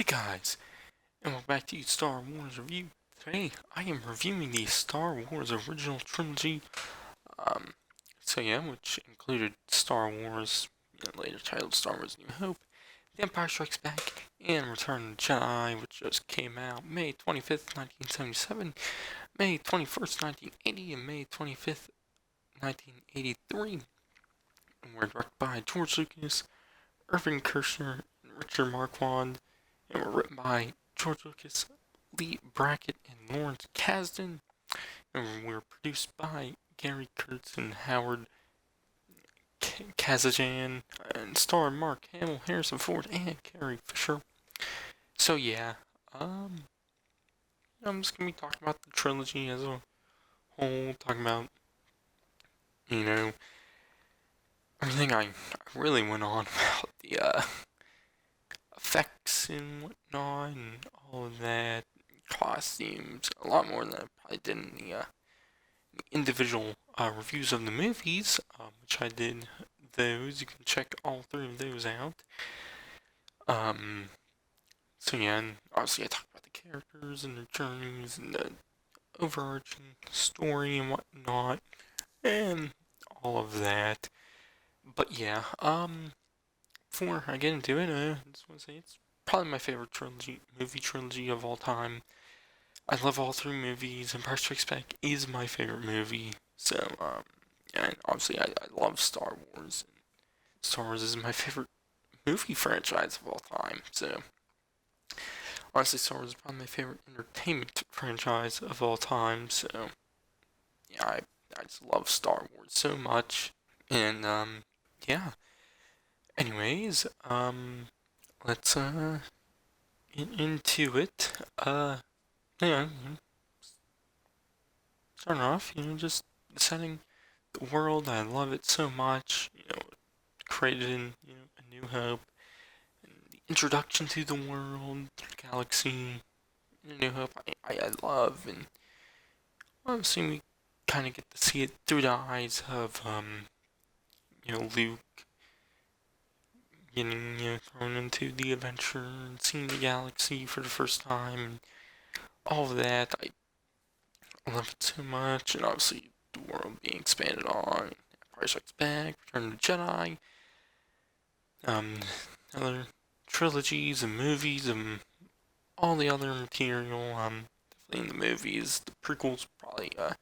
Guys, and welcome back to Star Wars Review. Today, I am reviewing the Star Wars original trilogy. Um, which included Star Wars, later titled Star Wars New Hope, The Empire Strikes Back, and Return of the Jedi, which just came out May 25th, 1977, May 21st, 1980, and May 25th, 1983. And were directed by George Lucas, Irving Kershner, and Richard Marquand, and were written by George Lucas, Lee Brackett, and Lawrence Kasdan, and were produced by Gary Kurtz and Howard Kazajan, and star Mark Hamill, Harrison Ford, and Carrie Fisher. So yeah, um, I'm just gonna be talking about the trilogy as a whole, talking about you know everything I really went on about the effects and whatnot, and all of that, costumes, a lot more than I probably did in the individual reviews of the movies, which I did those. You can check all three of those out. Um, and obviously I talked about the characters and their journeys and the overarching story and whatnot, and all of that. But yeah, before I get into it, I just want to say it's probably my favorite movie trilogy of all time. I love all three movies. Empire Strikes Back is my favorite movie. So, and obviously I love Star Wars. And Star Wars is my favorite movie franchise of all time. So, honestly, Star Wars is probably my favorite entertainment franchise of all time. So, yeah, I just love Star Wars so much. And, yeah. Anyways, let's, get into it. Yeah, starting off, just setting the world. I love it so much. Created in A New Hope, and the introduction to the world, the galaxy, in A New Hope. I love, and obviously we kind of get to see it through the eyes of Luke getting thrown into the adventure and seeing the galaxy for the first time, and all of that. I love it so much, and obviously the world being expanded on. Empire Strikes Back, Return of the Jedi, other trilogies and movies and all the other material. Definitely in the movies, the prequels probably have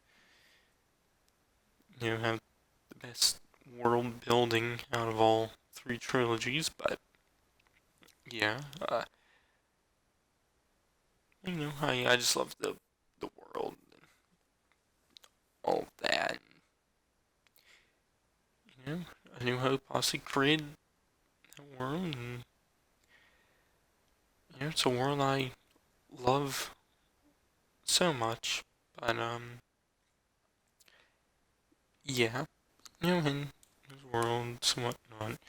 the best world building out of all three trilogies. But yeah, I just love the world and all of that. A New Hope obviously created that world, and it's a world I love so much. But yeah, in his worlds and whatnot,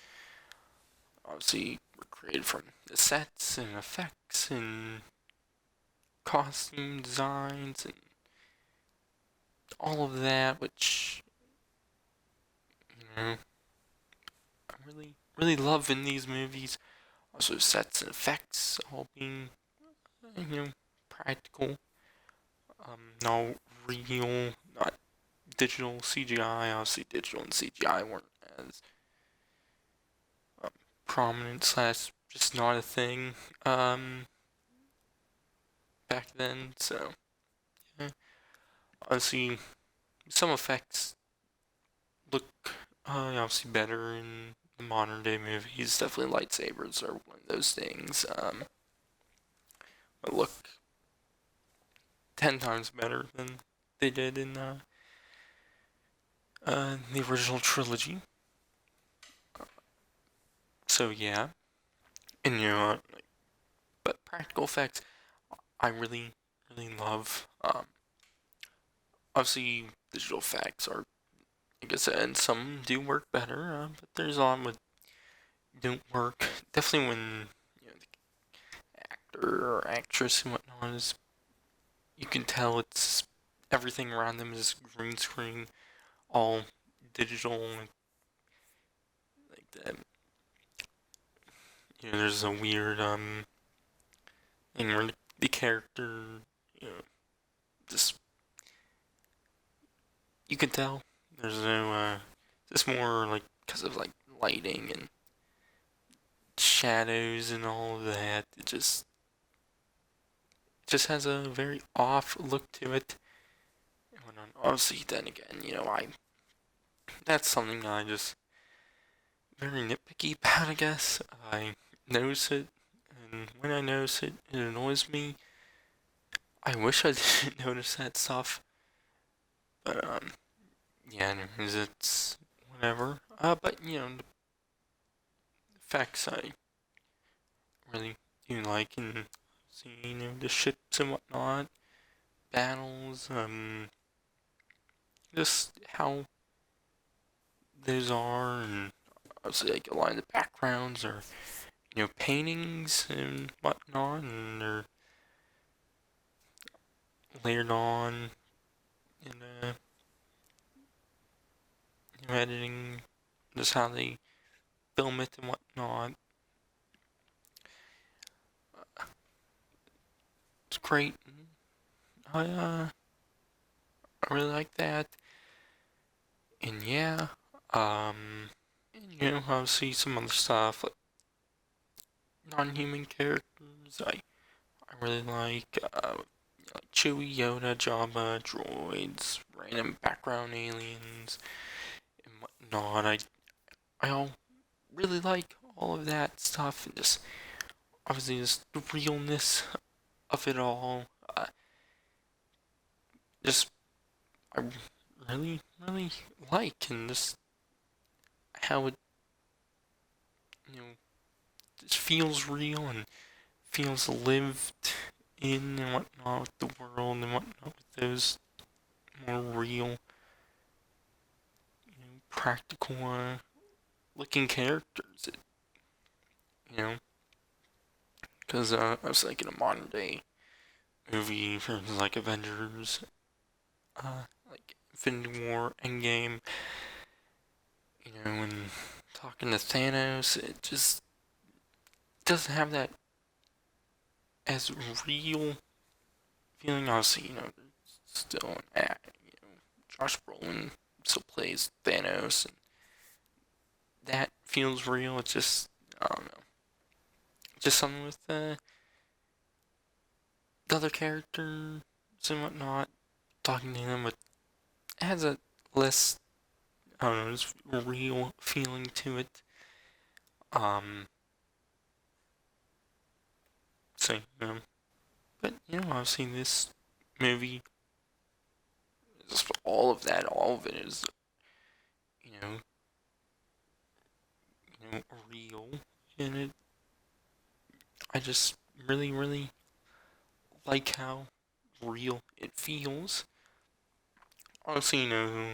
obviously were created from the sets and effects and costume designs and all of that, which I really love in these movies. Also, sets and effects all being practical, no real, not digital CGI. Obviously, digital and CGI weren't as prominent slash just not a thing back then. So yeah. Honestly, some effects look obviously better in the modern day movies. Definitely lightsabers are one of those things. That look 10 times better than they did in the original trilogy. So yeah, and but practical effects I really love. Obviously digital effects are, like I said, and some do work better, but there's a lot with don't work. Definitely when the actor or actress and whatnot is, you can tell it's everything around them is green screen, all digital, like that. There's a weird and where the character, you know, just you can tell there's no just more like because of like lighting and shadows and all of that. It just has a very off look to it. And obviously, then again, I that's something I just very nitpicky about. I guess I notice it, and when I notice it, it annoys me. I wish I didn't notice that stuff, but yeah. Anyways, it's whatever. But the effects I really do like, and seeing the ships and whatnot, battles, just how those are, and obviously like a lot of the backgrounds or paintings and whatnot, and they're layered on in editing, just how they film it and whatnot. It's great. I really like that, and yeah, and, obviously some other stuff like non-human characters. I really like Chewie, Yoda, Jabba, droids, random background aliens, and whatnot. I all really like all of that stuff, and just obviously just the realness of it all. Just I really really like, and just how it you know just feels real and feels lived in and whatnot with the world and whatnot with those more real, practical looking characters. You know, because I was like in a modern day movie for like Avengers, like Infinity War, Endgame. When talking to Thanos, it just doesn't have that as real feeling. Obviously, still an act. Josh Brolin still plays Thanos, and that feels real. It's just I don't know, just something with the other characters and whatnot. Talking to them, but it has a less I don't know, just real feeling to it. Um, so but I've seen this movie. Just all of it is you know, real, and I just really, really like how real it feels. Honestly,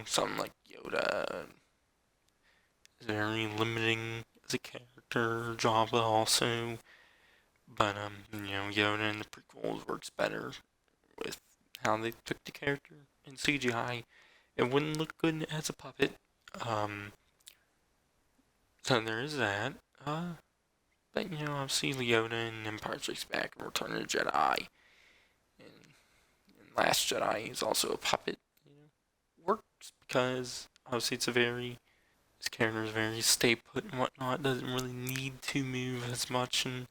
something like Yoda is very limiting as a character. Jabba also, but Yoda in the prequels works better with how they took the character in CGI. It wouldn't look good as a puppet. Um, so there is that. But obviously Yoda in Empire Strikes Back and Return of the Jedi, and Last Jedi is also a puppet. Works because obviously his character is very stay put and whatnot. Doesn't really need to move as much and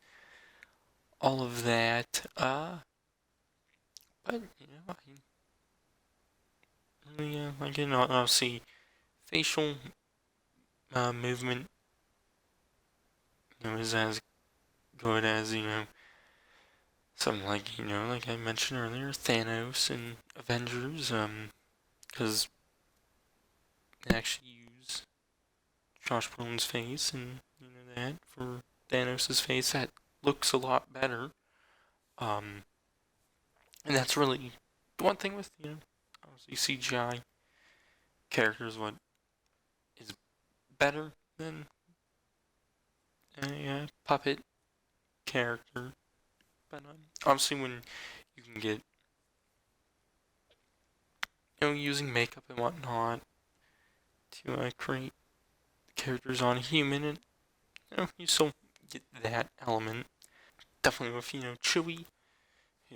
all of that. But I really like it. Obviously facial movement is as good as something like like I mentioned earlier, Thanos and Avengers. Because they actually use Josh Brolin's face and that for Thanos' face that looks a lot better. Um, and that's really the one thing with obviously CGI characters. What is better than a puppet character? But obviously when you can get using makeup and whatnot to create characters on a human, and you still get that element. Definitely with Chewie.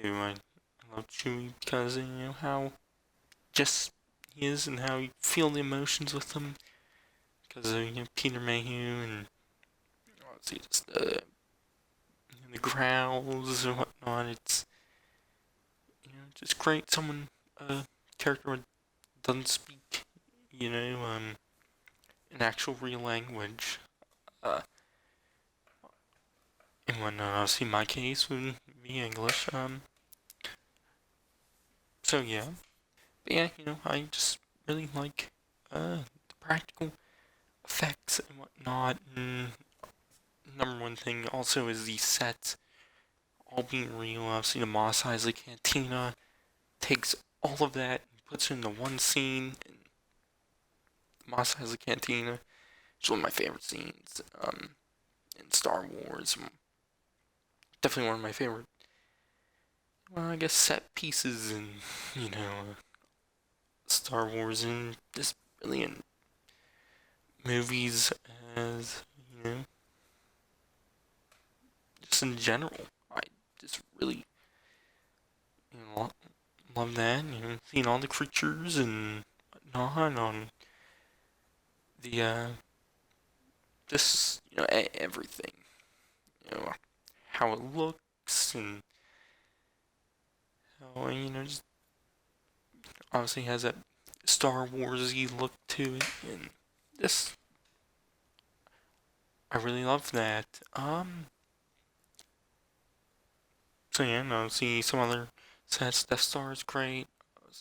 who I love Chewie because how just he is and how you feel the emotions with him because of Peter Mayhew and let's see just the growls and whatnot. It's just great. Someone character doesn't speak an actual real language. Uh, and when obviously my case would be English. So yeah, but yeah, I just really like the practical effects and whatnot. And number one thing also is the sets all being real. Obviously, the Mos Eisley Cantina takes all of that and puts it into one scene. And the Mos Eisley Cantina is one of my favorite scenes in Star Wars. Definitely one of my favorite, well, I guess, set pieces in, Star Wars and just really in movies as, just in general. I just really, love that. Seeing all the creatures and whatnot on the, just, everything. How it looks and how, just obviously has that Star Warsy look to it. And just, I really love that. So yeah, no, see some other sets. Death Star is great.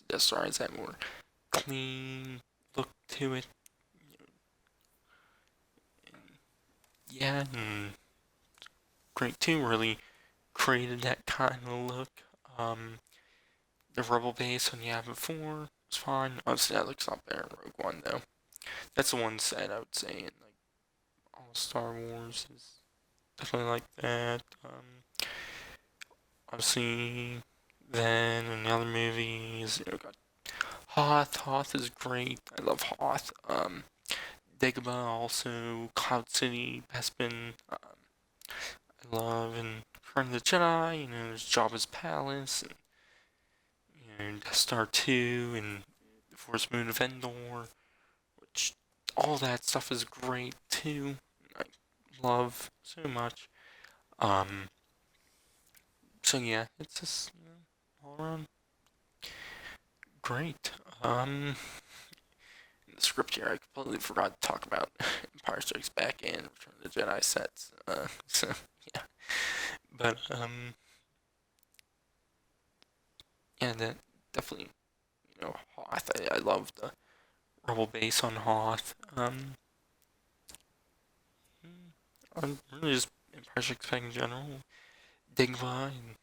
Death Star has that more clean look to it. And yeah, and great too. Really created that kind of look. The Rebel base on Yavin 4 was fine. Obviously, that looks a lot better in Rogue One though. That's the one set I would say in like all Star Wars is definitely like that. Obviously, then in the other movies, got Hoth. Hoth is great. I love Hoth. Dagobah also, Cloud City, Bespin. I love and Return of the Jedi. There's Jabba's Palace, and Death Star 2, and the Force Moon of Endor, which all that stuff is great too. I love so much. Um, so yeah, it's just all around great. In the script here, I completely forgot to talk about Empire Strikes Back and Return of the Jedi sets. So yeah, but yeah, that definitely, Hoth. I love the Rebel base on Hoth. I'm really just Empire Strikes Back in general. Dagobah, and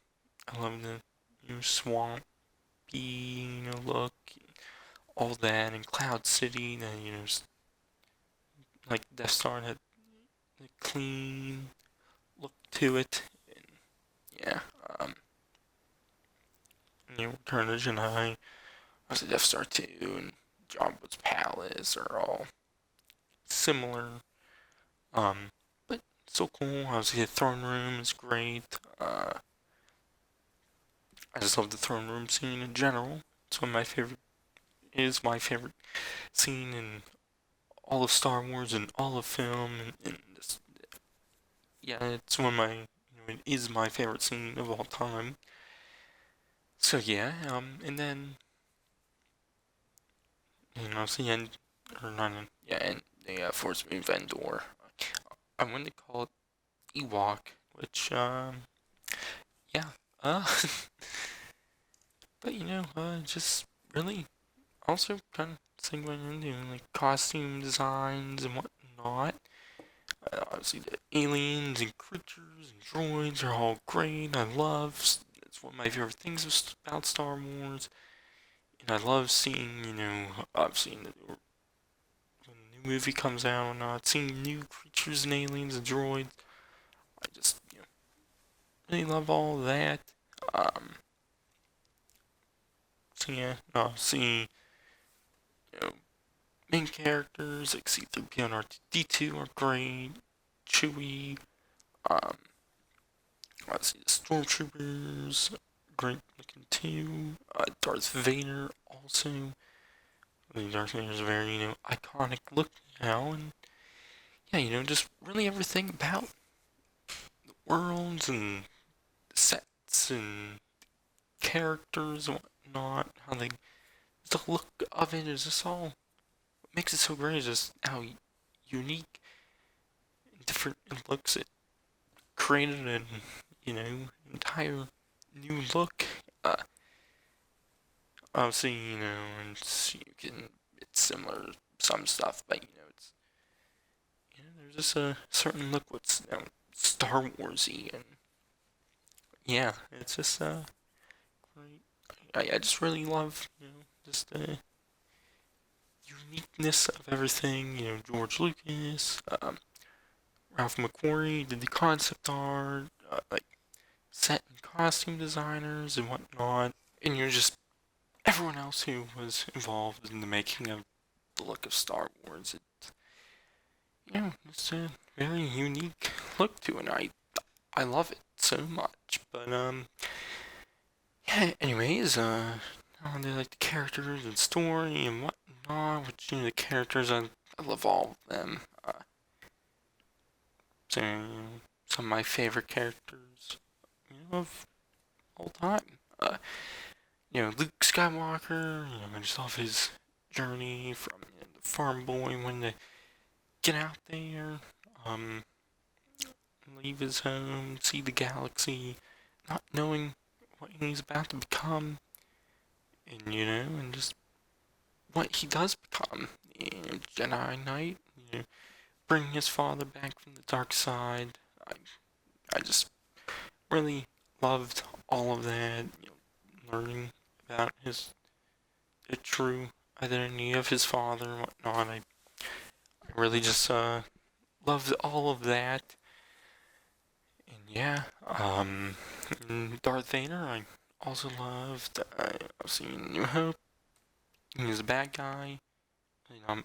I love the swampy, look, all that, and Cloud City. Then like Death Star had the clean look to it. And yeah, Return of the Jedi, obviously Death Star 2, and Jabba's Palace are all similar. But so cool. Obviously, the throne room is great. I just love the throne room scene in general. It's one of my favorite. Is my favorite scene in all of Star Wars and all of film, and just, yeah, it's one of my. It is my favorite scene of all time. So yeah, and then so yeah, or not, yeah, and the Force Move Endor. I wanted to call it Ewok, which yeah, uh, but just really also kind of segueing into like costume designs and whatnot. Obviously, the aliens and creatures and droids are all great. I love. It's one of my favorite things about Star Wars, and I love seeing obviously when a new movie comes out, seeing new creatures and aliens and droids. I just really love all of that. Um, so yeah, no, seeing you know main characters like C-3PO and R2-D2 are great. Chewie, um, let's see, the stormtroopers, great looking too. Darth Vader also. Darth Vader's a very, iconic look now, and yeah, just really everything about the worlds and sets and characters and whatnot, how they, the look of it is just all, what makes it so great is just how unique and different it looks. It created an, entire new look. Obviously, and it's similar to some stuff, but it's, there's just a certain look what's, Star Warsy, and yeah, it's just, great. I just really love, just the uniqueness of everything. George Lucas, Ralph McQuarrie did the concept art, like set and costume designers and whatnot, and just everyone else who was involved in the making of the look of Star Wars. It's a very unique look to it. And I love it so much. But yeah. Anyways, they like the characters and story and whatnot. Which the characters I love all of them. So some of my favorite characters, of all time. Luke Skywalker. I just love his journey from the farm boy when they get out there, um, leave his home, see the galaxy, not knowing what he's about to become, and and just what he does become. Jedi Knight, bringing his father back from the dark side. I just really loved all of that. Learning about the true identity of his father and whatnot. I really just loved all of that. And yeah, Darth Vader, I also loved. I've seen New Hope. He's a bad guy. Not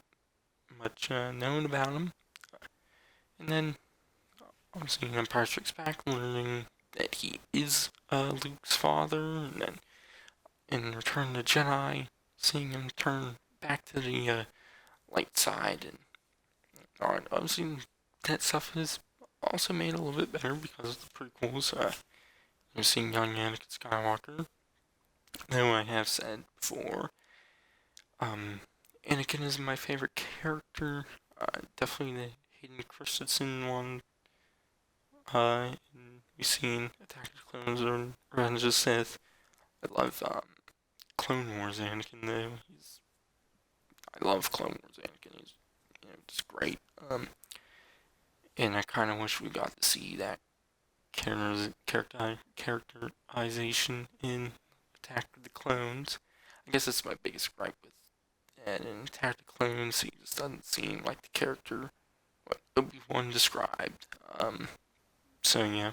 much known about him. And then, obviously, Empire Strikes Back, learning that he is Luke's father. And then, in Return of the Jedi, seeing him turn back to the light side. And obviously, that stuff is also made a little bit better because of the prequels. Seeing young Anakin Skywalker. Though I have said before, Anakin is my favorite character. Definitely the Hayden Christensen one. We've seen Attack of the Clones or Revenge of the Sith. I love Clone Wars Anakin though. I love Clone Wars Anakin. He's just great. And I kind of wish we got to see that characterization in Attack of the Clones. I guess that's my biggest gripe with that. In Attack of the Clones, he just doesn't seem like the character what Obi-Wan described. So yeah,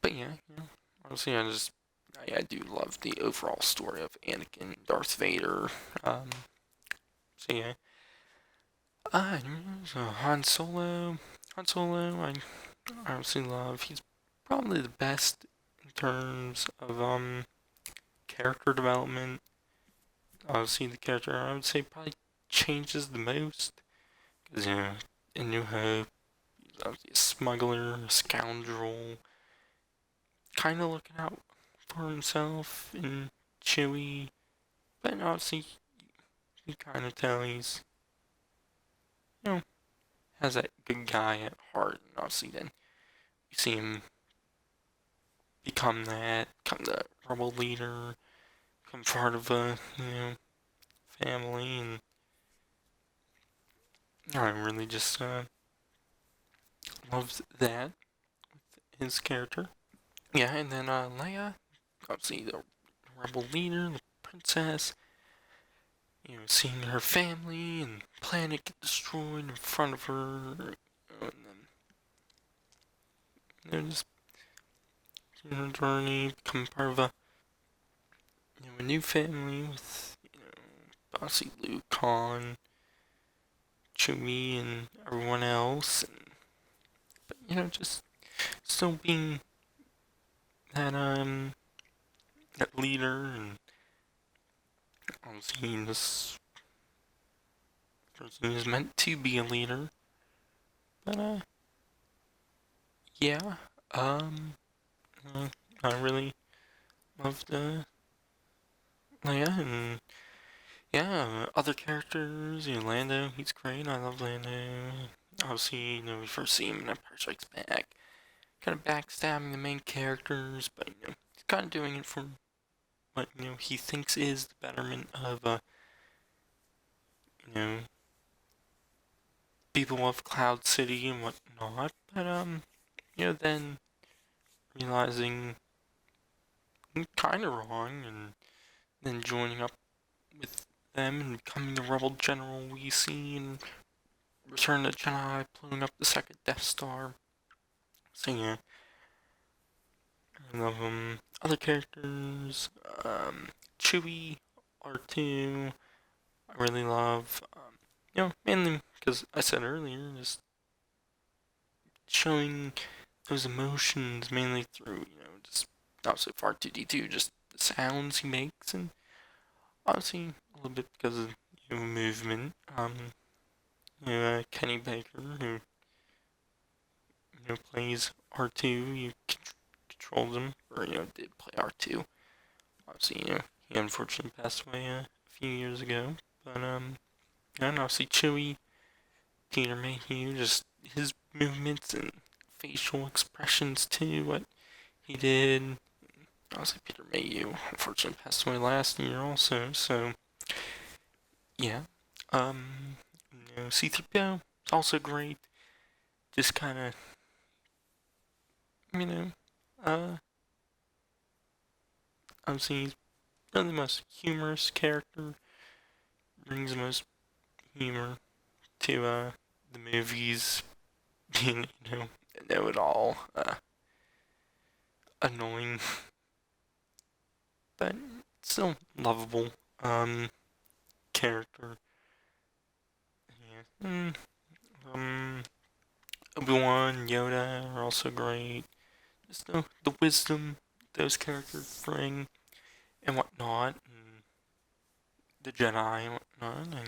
but yeah, honestly, I do love the overall story of Anakin, Darth Vader. So yeah, so Han Solo. I honestly love. He's probably the best in terms of character development. Obviously, the character I would say probably changes the most because in New Hope, he's obviously a smuggler, a scoundrel, kind of looking out for himself and Chewie, but obviously you kind of tell he's has that good guy at heart, and obviously then you see him become the rebel leader, become part of a family, and I really just loved that with his character. Yeah, and then Leia, obviously the rebel leader, the princess, seeing her family and planet get destroyed in front of her, and then just her journey, become part of a new family with obviously Luke, Han, Chewie, and everyone else, but just still being that leader, and obviously this person is meant to be a leader. But yeah, um, I really loved Leia, and yeah, other characters, Lando, he's great. I love Lando. Obviously, we first see him in Empire Strikes Back, kind of backstabbing the main characters, but he's kind of doing it for what he thinks is the betterment of you know people of Cloud City and whatnot. But then realizing kind of wrong, and then joining up with them and becoming the rebel general we see in Return of the Jedi, blowing up the second Death Star. So yeah, I love other characters, Chewie, R2, I really love, mainly because I said earlier, just showing those emotions mainly through, just obviously for R2D2, just the sounds he makes, and obviously a little bit because of movement. Kenny Baker, who plays R2, you controls him, or did play R2. Obviously, he unfortunately passed away a few years ago, but and obviously Chewie, Peter Mayhew, just his movements and facial expressions too, what he did. Obviously, Peter Mayhew unfortunately passed away last year also, so yeah. C-3PO, it's also great. Just kind of, you know, uh, obviously he's really the most humorous character, brings the most humor to the movies, being know-it-all, annoying, but still lovable character. Yeah. Obi-Wan, Yoda are also great. Just the wisdom those characters bring and whatnot, and the Jedi and whatnot. I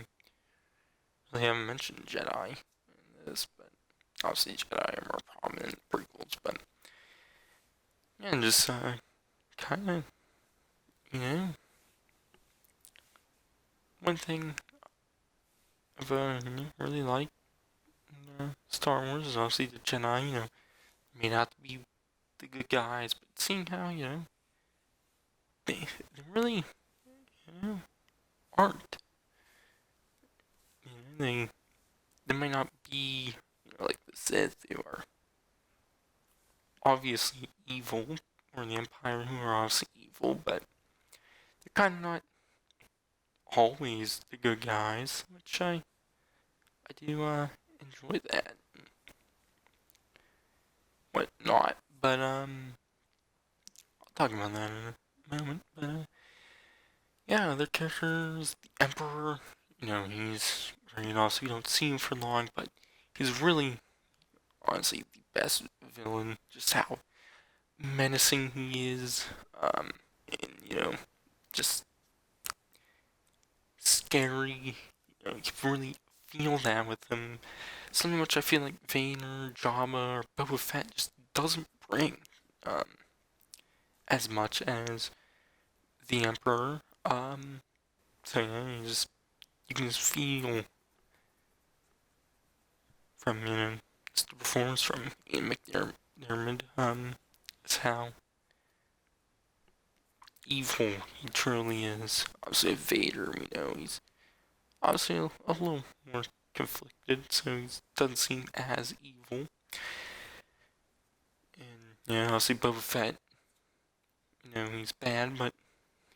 really haven't mentioned Jedi in this, but obviously Jedi are more prominent in prequels. But yeah, and just kind of one thing I've really liked in Star Wars is obviously the Jedi. May not be the good guys, but seeing how they really aren't. They may not be like the Sith, who are obviously evil, or the Empire, who are obviously evil, but they're kind of not always the good guys, which I do enjoy that and whatnot. But I'll talk about that in a moment. But yeah, other characters, the Emperor, he's great. Also, you don't see him for long, but he's really honestly the best villain. Just how menacing he is, and just scary. You can really feel that with him. Something which I feel like Vader, Jabba, or Boba Fett just doesn't bring um, as much as the Emperor. So yeah, you can just feel from just the performance from Ian McDermott. It's how evil he truly is. Obviously, Vader, he's obviously a little more conflicted, so he doesn't seem as evil. And yeah, obviously Boba Fett, he's bad, but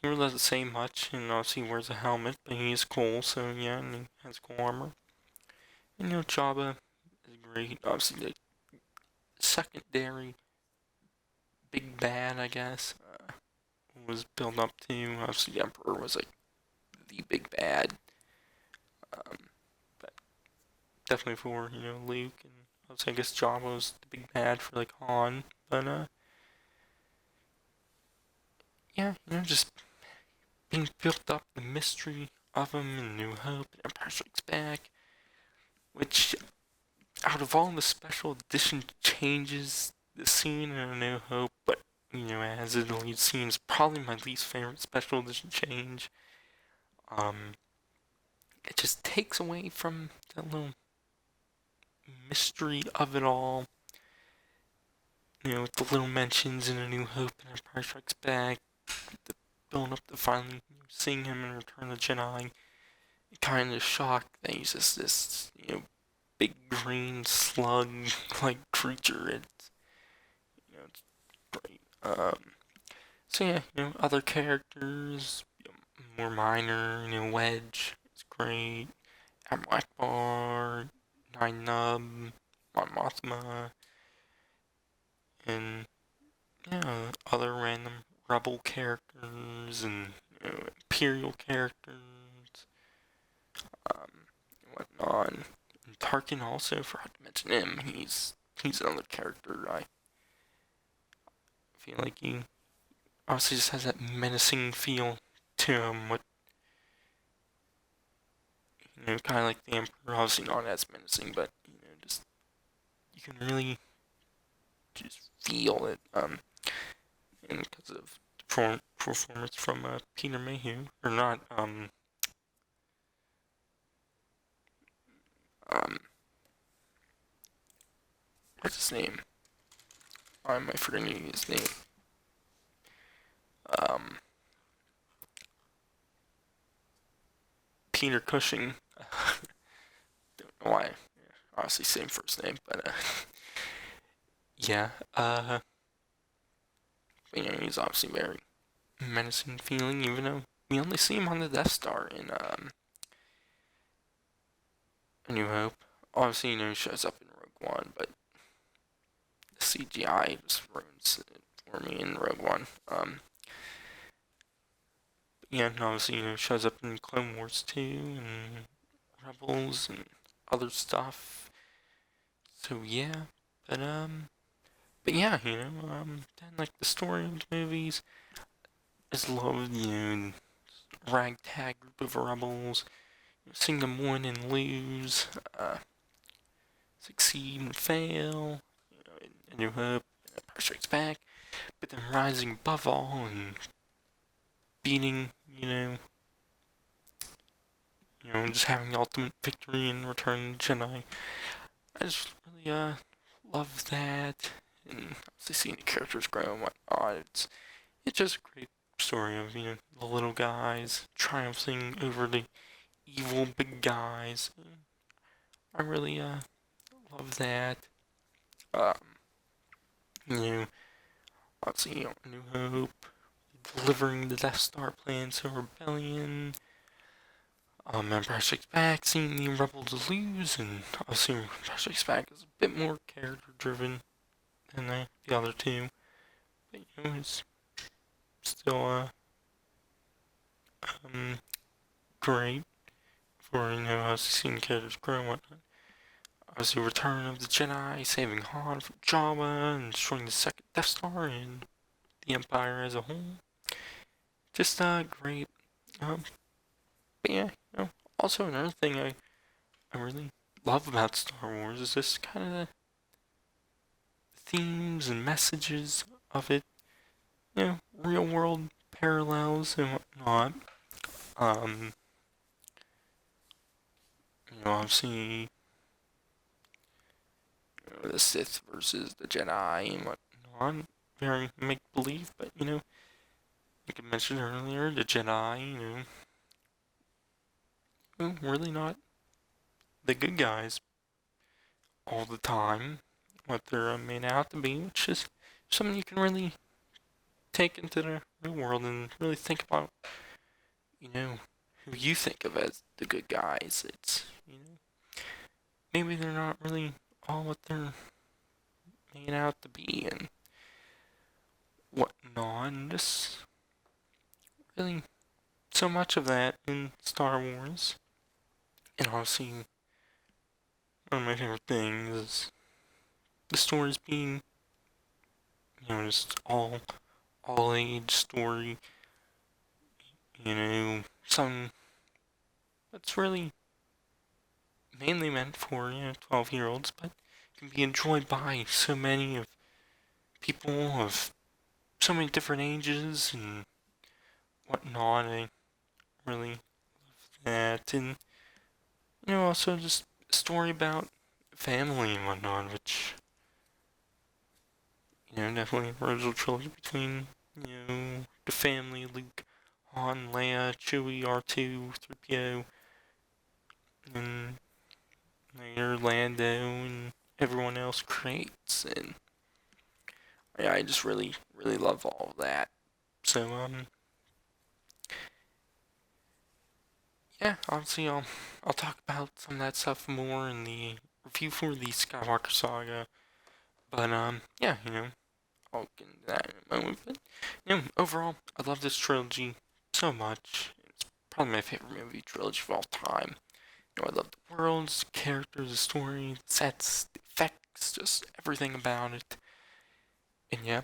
he really doesn't say much. And obviously he wears a helmet, but he is cool. So yeah, and he has cool armor. And Jabba is great. Obviously the secondary big bad, I guess, was built up to. Obviously the Emperor was like the big bad. Um, but definitely for Luke, and obviously I guess Jabba was the big bad for like Han. But yeah, just being built up the mystery of him in New Hope and Empire Strikes Back, which out of all the special edition changes, the scene in A New Hope, but as it lead scene is probably my least favorite special edition change. Um, it just takes away from that little mystery of it all. With the little mentions in A New Hope and Empire Strikes Back, the build up to finally seeing him in Return of the Jedi, kind of shocked that he's just this, big green slug like creature. It's great. So yeah, other characters, more minor, Wedge is great. Admiral Akbar, Nine Nub, Mon Mothma, and other random rebel characters and imperial characters, um, whatnot. And Tarkin also, forgot to mention him. He's another character I feel like he obviously just has that menacing feel to him. What kind of like the Emperor, obviously not as menacing, but just you can really just feel it. And because of the performance from Peter Mayhew, or not, um, what's his name? Why am I forgetting his name? Um, Peter Cushing. Don't know why. Obviously, same first name, but yeah. But, he's obviously very menacing feeling, even though we only see him on the Death Star in A New Hope. Obviously, he shows up in Rogue One, but the CGI just ruins it for me in Rogue One. Yeah, and obviously, shows up in Clone Wars 2 and Rebels and other stuff. So yeah, but yeah, then like the story of the movies, I just love ragtag group of rebels, seeing them win and lose, succeed and fail, in New Hope, Empire Strikes Back, but then rising above all and beating, just having the ultimate victory in Return of the Jedi. I just really love that, and obviously seeing the characters grow and whatnot. It's just a great story of the little guys triumphing over the evil big guys. I really love that. Um, you know, obviously New Hope, delivering the Death Star plan to Rebellion. Empire Strikes Back, seeing the Rebels lose, and obviously Empire Strikes Back is a bit more character driven than the other two. But it's still great for us seeing characters grow and whatnot. Obviously, Return of the Jedi, saving Han from Jabba, and destroying the second Death Star and the Empire as a whole. Just great. But yeah, also another thing I really love about Star Wars is this kind of the themes and messages of it. Real world parallels and whatnot. Um, obviously, the Sith versus the Jedi and whatnot. Very make believe, but like I mentioned earlier, the Jedi, really not the good guys all the time. What they're made out to be, which is something you can really take into the real world and really think about, who you think of as the good guys. It's, maybe they're not really all what they're made out to be and whatnot. And just really so much of that in Star Wars. And obviously, one of my favorite things is the stories being, just all all-age story, something that's really mainly meant for 12-year-olds, but can be enjoyed by so many of people of so many different ages and whatnot. I really love that, and also just a story about family and whatnot, which definitely original trilogy between the family, Luke, Han, Leia, Chewie, R2, 3PO, and later Lando and everyone else creates, and yeah, I just really, really love all of that. So, yeah, obviously I'll talk about some of that stuff more in the review for the Skywalker saga. But yeah, I'll get into that in a moment. But overall, I love this trilogy so much. It's probably my favorite movie trilogy of all time. I love the worlds, the characters, the story, the sets, the effects, just everything about it. And yeah,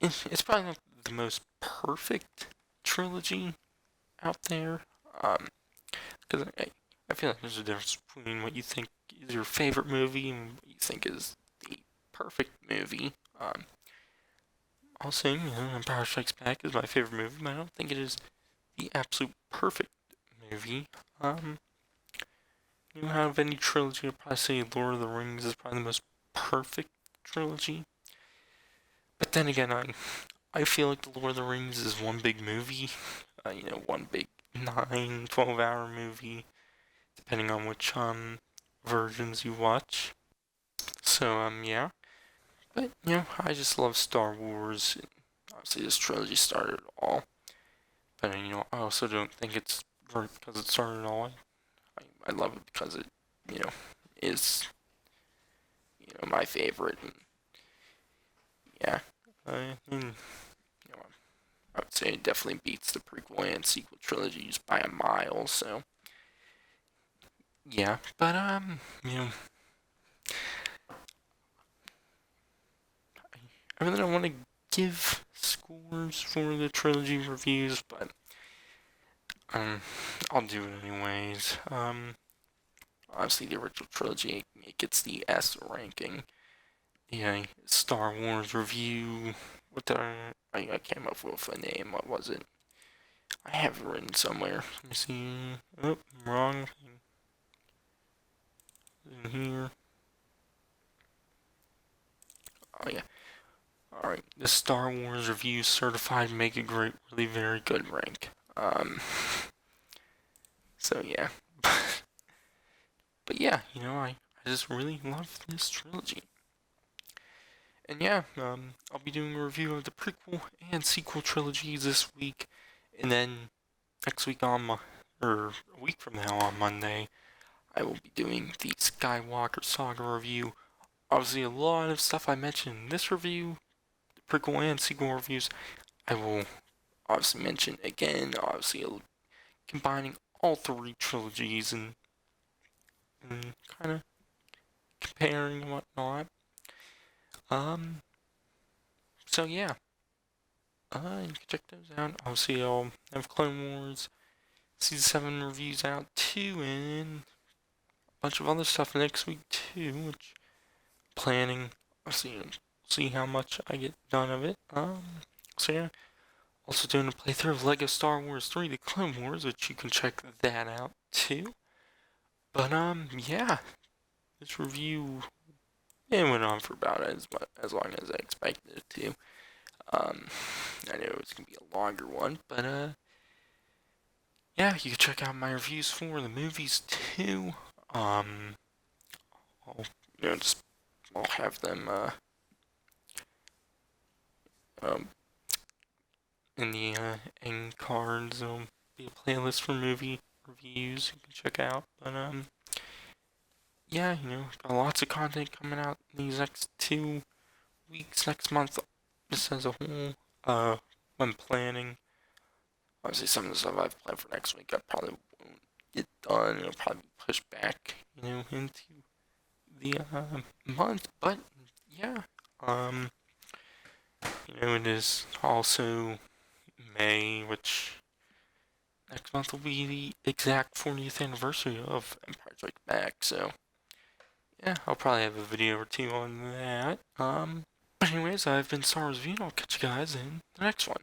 it's probably not the most perfect trilogy out there. Because I feel like there's a difference between what you think is your favorite movie and what you think is the perfect movie. I'll say, Empire Strikes Back is my favorite movie, but I don't think it is the absolute perfect movie. Um, out of any trilogy, I'd probably say Lord of the Rings is probably the most perfect trilogy. But then again, I feel like the Lord of the Rings is one big movie. One big 12 hour movie, depending on which versions you watch. So yeah. But I just love Star Wars. And obviously, this trilogy started it all. But I also don't think it's great because it started it all. I love it because it, is my favorite. And yeah, I mean, I would say it definitely beats the prequel and sequel trilogies by a mile. So yeah, but I really don't want to give scores for the trilogy reviews, but I'll do it anyways. Obviously the original trilogy it gets the S ranking. The Star Wars review. What did I came up with a name? What was it? I have it written somewhere. Let me see. Oh, wrong thing. In here. Oh yeah. Alright, the Star Wars review certified make a great, really very good rank. So yeah. But yeah, I just really love this trilogy. And yeah, I'll be doing a review of the prequel and sequel trilogies this week, and then next week or a week from now on Monday, I will be doing the Skywalker Saga review. Obviously, a lot of stuff I mentioned in this review, the prequel and sequel reviews, I will obviously mention again. Obviously, combining all three trilogies and kind of comparing and whatnot. Um, so yeah, you can check those out. Obviously, I'll have Clone Wars Season 7 reviews out too, and a bunch of other stuff next week too, which I'm planning. I'll see how much I get done of it. So yeah, also doing a playthrough of Lego Star Wars 3: The Clone Wars, which you can check that out too. But yeah, this review it went on for about as long as I expected it to. I knew it was gonna be a longer one, but yeah, you can check out my reviews for the movies too. I'll just I'll have them um in the end cards. There'll be a playlist for movie reviews you can check out. But yeah, got lots of content coming out these next 2 weeks, next month, just as a whole. When planning, obviously some of the stuff I've planned for next week, I probably won't get done. It'll probably be pushed back, into the month. But yeah, It is also May, which next month will be the exact 40th anniversary of Empire Strikes Back, so yeah, I'll probably have a video or two on that. But anyways, I've been Star Wars Review, and I'll catch you guys in the next one.